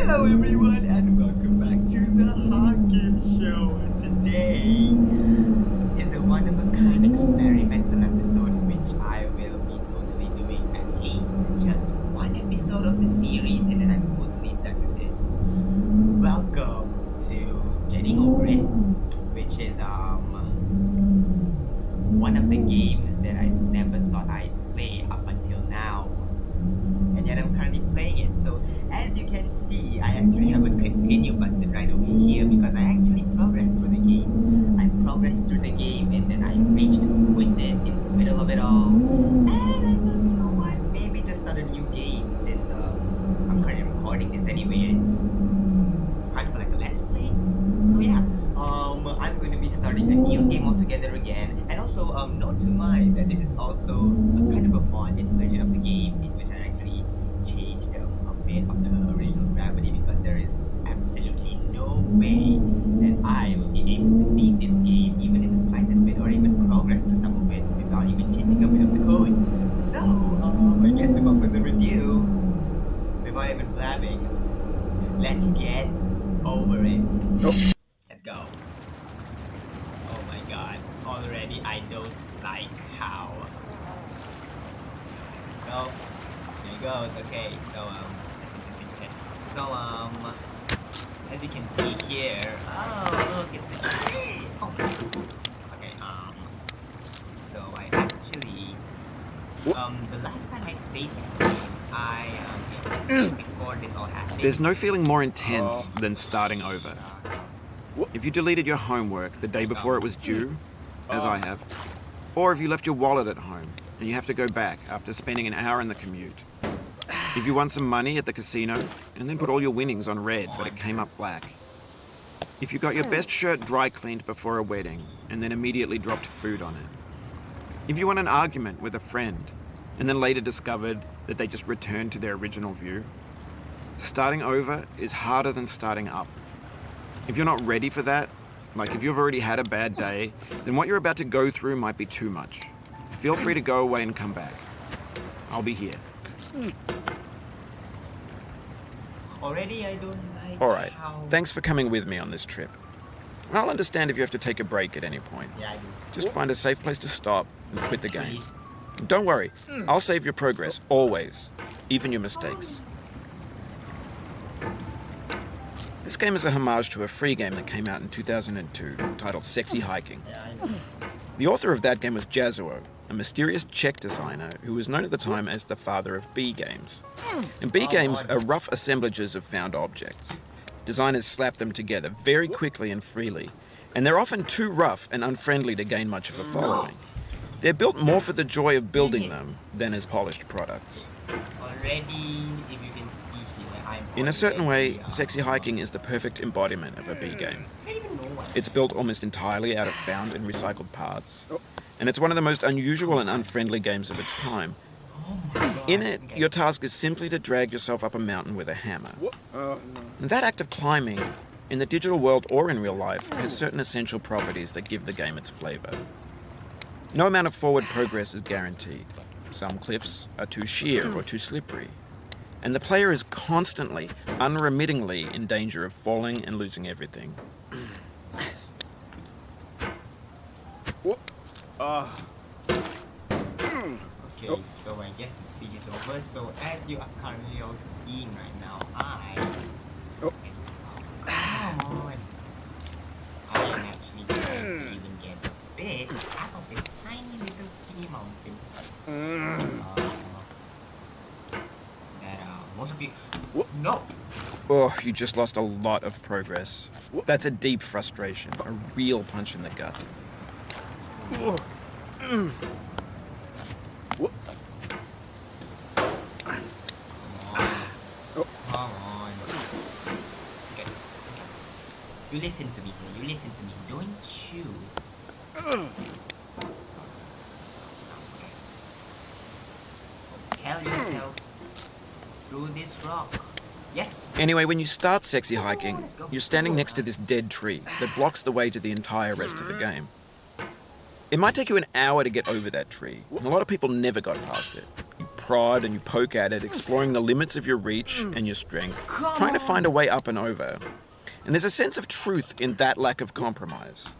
Hello everyone and welcome back to the Hockey Show. Today is a one of a kind experimental episode which I will be totally doing at least just one episode of the series and then I'm totally done with it. Welcome to Getting Over It, which is one of the games that I never thought I'd play up until now. And yet I'm currently playing it. So as you can see, I actually have a continue button right over here because I actually progressed through the game. I progressed through the game and then I reached quit it in the middle of it all. And I thought, you know what, maybe just start a new game since I'm currently recording this anyway. Kind of like a let's play. So yeah, I'm going to be starting a new game altogether again. And also, note to mind that this is also a kind of a modded version of the game in which I actually changed a bit of the original gravity because there is absolutely no way that I will be able to beat this game even in the slightest bit or even progress to some of it without even changing a bit of the code. So, I guess without further ado, before I even blabbing, let's get over it. Let's go. Oh my god, already I don't like how. So, there you go, okay, so, as you can see here, oh, look, it's the tree! Oh, okay, so I actually, the last time I played this game, before this all happened. There's no feeling more intense than starting over. If you deleted your homework the day before it was due, as I have, or if you left your wallet at home and you have to go back after spending an hour in the commute. If you won some money at the casino and then put all your winnings on red but it came up black. If you got your best shirt dry cleaned before a wedding and then immediately dropped food on it. If you won an argument with a friend and then later discovered that they just returned to their original view. Starting over is harder than starting up. If you're not ready for that, like if you've already had a bad day, then what you're about to go through might be too much. Feel free to go away and come back. I'll be here. Already I don't like Alright, how... thanks for coming with me on this trip. I'll understand if you have to take a break at any point. Yeah, I do. Just find a safe place to stop and quit the game. Don't worry, I'll save your progress, always. Even your mistakes. This game is a homage to a free game that came out in 2002, titled Sexy Hiking. The author of that game was Jazuo, a mysterious Czech designer who was known at the time as the father of B games. And B games are rough assemblages of found objects. Designers slap them together very quickly and freely, and they're often too rough and unfriendly to gain much of a following. They're built more for the joy of building them than as polished products. Already, if you can see here, I'm... In a certain way, Sexy Hiking is the perfect embodiment of a B game. It's built almost entirely out of found and recycled parts, and it's one of the most unusual and unfriendly games of its time. In it, your task is simply to drag yourself up a mountain with a hammer. And that act of climbing, in the digital world or in real life, has certain essential properties that give the game its flavor. No amount of forward progress is guaranteed. Some cliffs are too sheer or too slippery. And the player is constantly, unremittingly in danger of falling and losing everything. Okay, so I guess the speed is over. So as you are currently all seeing right now, come on. I am actually going to even get a bit out of this tiny little ski mountain. That most of you... No! Oh, you just lost a lot of progress. That's a deep frustration, a real punch in the gut. Come on. Okay. You listen to me here. You listen to me. Don't you? Tell yourself through this rock. Yes. Anyway, when you start Sexy Hiking, you're standing next to this dead tree that blocks the way to the entire rest of the game. It might take you an hour to get over that tree, and a lot of people never got past it. You prod and you poke at it, exploring the limits of your reach and your strength, trying to find a way up and over. And there's a sense of truth in that lack of compromise.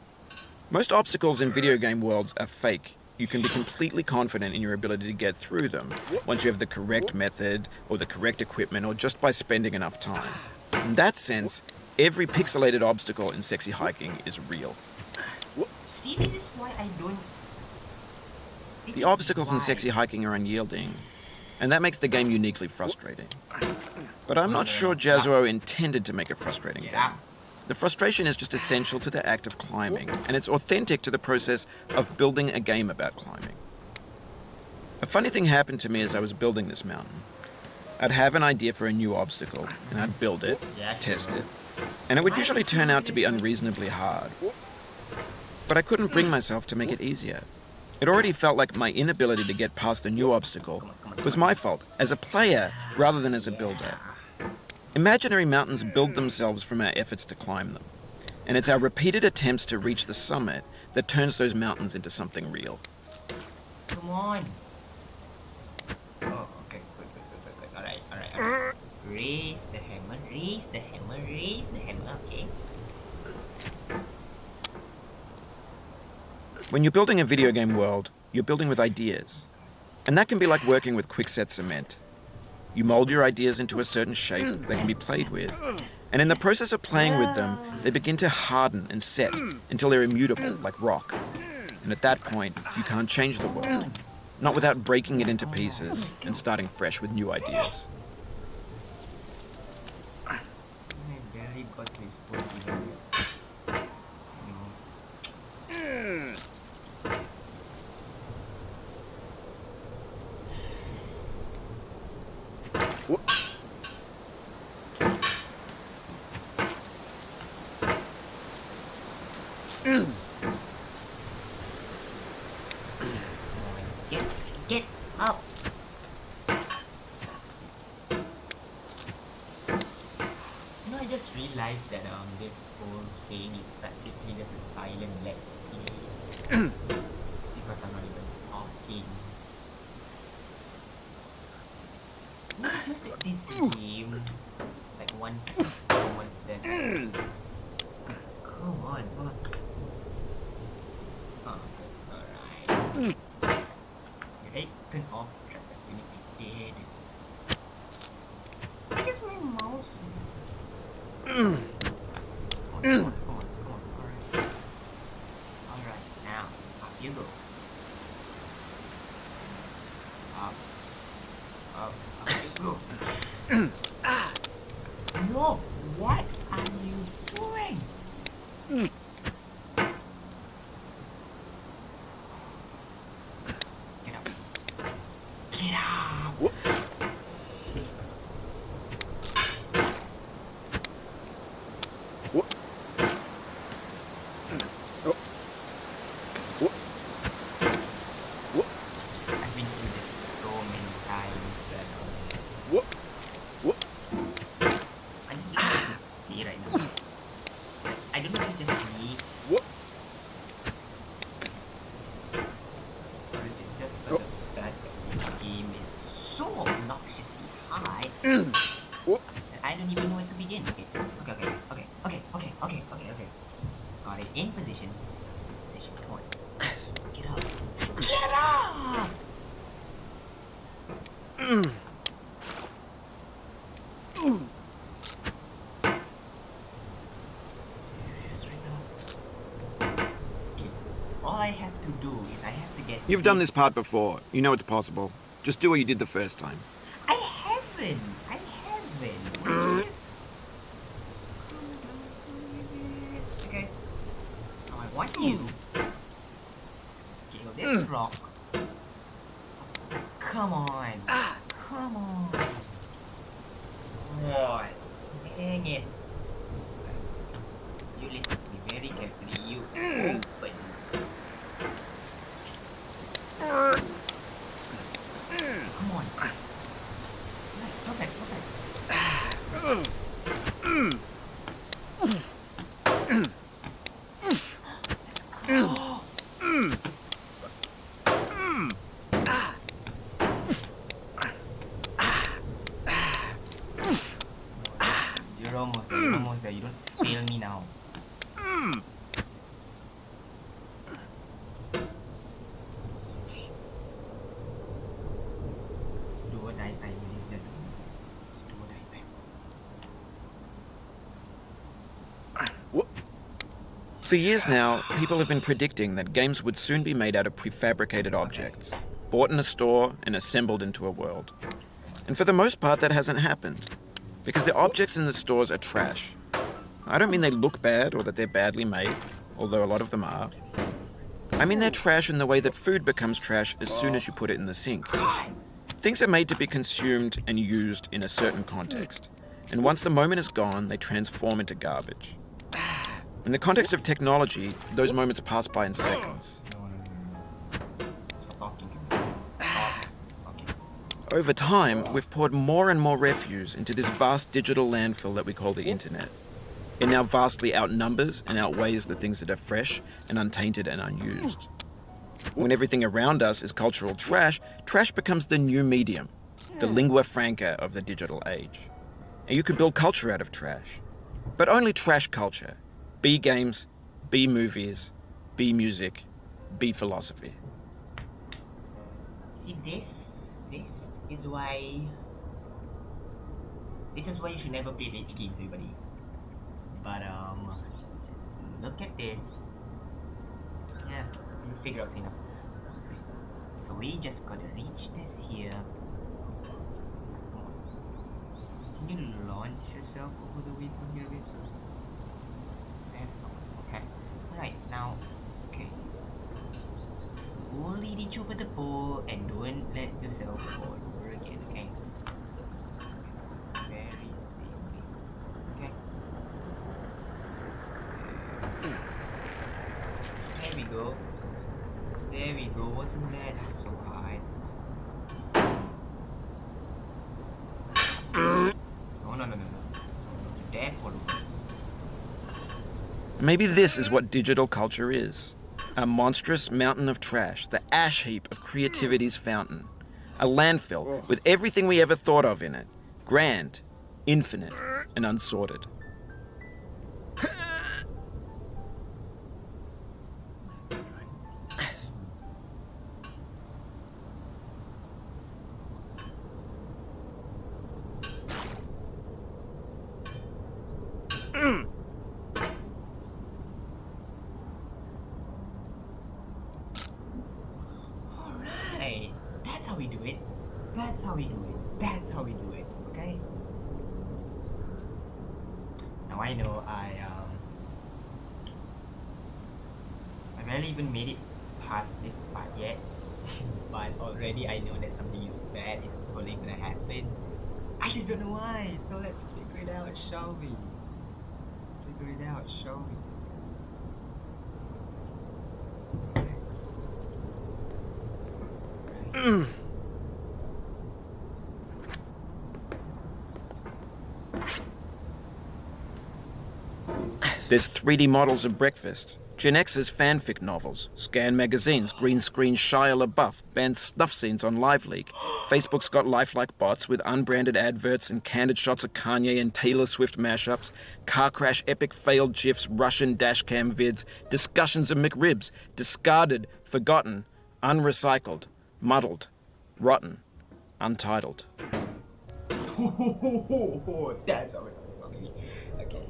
Most obstacles in video game worlds are fake. You can be completely confident in your ability to get through them once you have the correct method or the correct equipment or just by spending enough time. In that sense, every pixelated obstacle in Sexy Hiking is real. See, this is why I don't... The obstacles in Sexy Hiking are unyielding, and that makes the game uniquely frustrating. But I'm not sure Jazuo intended to make a frustrating game. The frustration is just essential to the act of climbing, and it's authentic to the process of building a game about climbing. A funny thing happened to me as I was building this mountain. I'd have an idea for a new obstacle, and I'd build it, test it, and it would usually turn out to be unreasonably hard. But I couldn't bring myself to make it easier. It already felt like my inability to get past a new obstacle was my fault as a player rather than as a builder. Imaginary mountains build themselves from our efforts to climb them, and it's our repeated attempts to reach the summit that turns those mountains into something real. Come on. Oh, okay, good. Alright. Raise the hammer, okay. When you're building a video game world, you're building with ideas. And that can be like working with quickset cement. You mold your ideas into a certain shape they can be played with. And in the process of playing with them, they begin to harden and set until they're immutable, like rock. And at that point, you can't change the world. Not without breaking it into pieces and starting fresh with new ideas. Get up. I just realized that this whole thing is practically just a silent let's play because I'm not even talking. This game, like one step. Come on, fuck. Alright. Hey, turn off track that we did. I guess my mouse. Come on. Alright, now, up you go. Up you go. No, what are you doing? Get up. I've been through this so many times that I need to see right now. I don't know if it's just me. Or is it just the fact that the game is so obnoxiously high that I don't even know where to begin. Okay. Got it in position. Come on. Get up. Get up! All I have to do is I have to get... You've done this part before. You know it's possible. Just do what you did the first time. I haven't. Okay. Now I want you to kill this rock. Come on. What? Dang it. You listen to me very carefully. You open. Come on. Perfect. You're almost there. You're almost there. You don't fail me now. Do or dieไปเรื่อยๆdo or dieไป For years now, people have been predicting that games would soon be made out of prefabricated objects, bought in a store and assembled into a world. And for the most part, that hasn't happened, because the objects in the stores are trash. I don't mean they look bad or that they're badly made, although a lot of them are. I mean they're trash in the way that food becomes trash as soon as you put it in the sink. Things are made to be consumed and used in a certain context, and once the moment is gone, they transform into garbage. In the context of technology, those moments pass by in seconds. Over time, we've poured more and more refuse into this vast digital landfill that we call the internet. It now vastly outnumbers and outweighs the things that are fresh and untainted and unused. When everything around us is cultural trash, trash becomes the new medium, the lingua franca of the digital age. And you can build culture out of trash. But only trash culture. B games, B movies, B music, B philosophy. See, this is why you should never play rage games, everybody. But look at this. Yeah, you figure out enough. So we just gotta reach this here. Can you launch yourself over the way from here? Okay. Alright, now, okay. Only reach over the pole and don't let yourself fall over again, okay? Very safely. Okay. There we go. There we go. Wasn't that so hard? No. There for Maybe this is what digital culture is. A monstrous mountain of trash, the ash heap of creativity's fountain. A landfill with everything we ever thought of in it. Grand, infinite, and unsorted. Alright, that's how we do it. That's how we do it, okay? Now I know I barely even made it past this part yet, but already I know that something bad is probably gonna happen. I just don't know why, so let's figure it out, shall we? There's 3D models of breakfast, Gen X's fanfic novels, scan magazines, green screen Shia LaBeouf, banned snuff scenes on LiveLeak. Facebook's got lifelike bots with unbranded adverts and candid shots of Kanye and Taylor Swift mashups, car crash epic failed GIFs, Russian dashcam vids, discussions of McRibs, discarded, forgotten, unrecycled, muddled, rotten, untitled. That's always okay.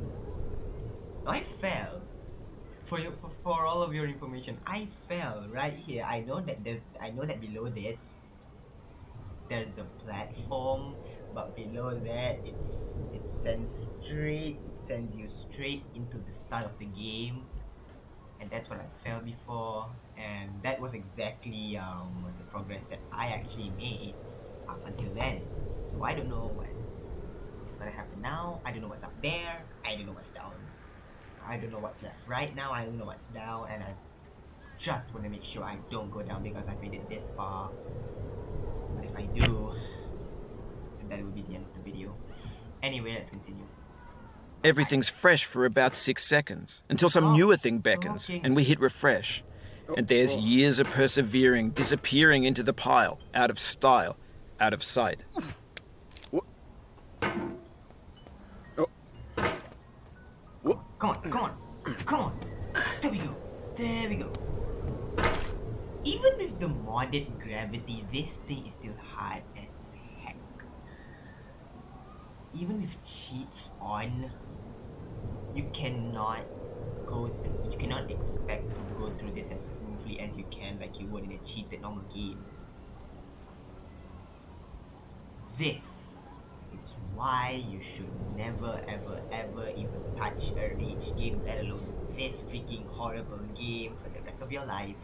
I fell. For all of your information, I fell right here. I know that below this there's a platform, but below that it sends you straight into the start of the game, and that's what I fell before, and that was exactly the progress that I actually made up until then. So I don't know what's gonna happen now. I don't know what's up there. I don't know what's down. I don't know what's left right now. I don't know what's down, and I just want to make sure I don't go down because I made it this far. But if I do, then that will be the end of the video. Anyway, let's continue. Everything's fresh for about 6 seconds, until some newer thing beckons, and we hit refresh. And there's years of persevering disappearing into the pile, out of style, out of sight. come on, come on. There we go. There we go. Even with the modded gravity, this thing is still hard as heck. Even with cheats on, you cannot expect to go through this as smoothly as you can, like you would in a cheated normal game. This is why you should never ever ever even touch a rage game, let alone this freaking horrible game for the rest of your life.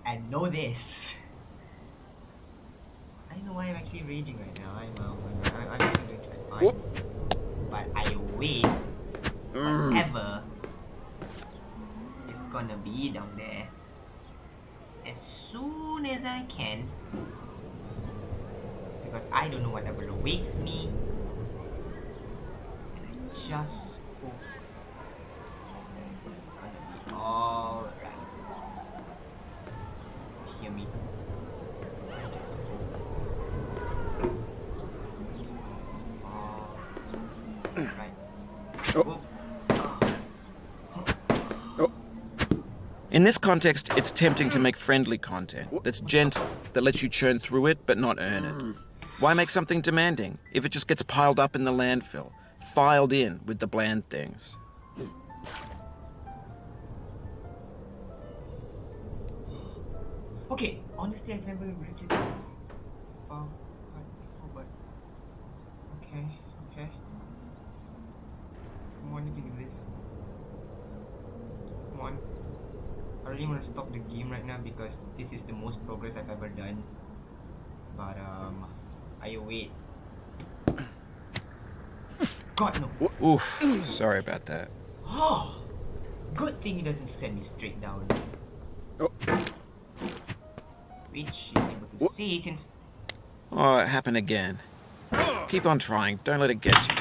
And know this. I don't know why I'm actually raging right now. I'm actually doing just fine. But I wait whatever is gonna be down there as soon as I can, because I don't know whatever awaits me, and I just hope it's gonna be alright. Hear me? Alright. In this context, it's tempting to make friendly content that's gentle, that lets you churn through it but not earn it. Why make something demanding if it just gets piled up in the landfill, filed in with the bland things? Okay, honestly, I've never read it before, but okay. Come on, you can do this. Come on. I really want to stop the game right now because this is the most progress I've ever done. But I wait. God no. Oof, sorry about that. Oh, good thing he doesn't send me straight down. Which is able to see since. Oh, it happened again. Keep on trying, don't let it get to you.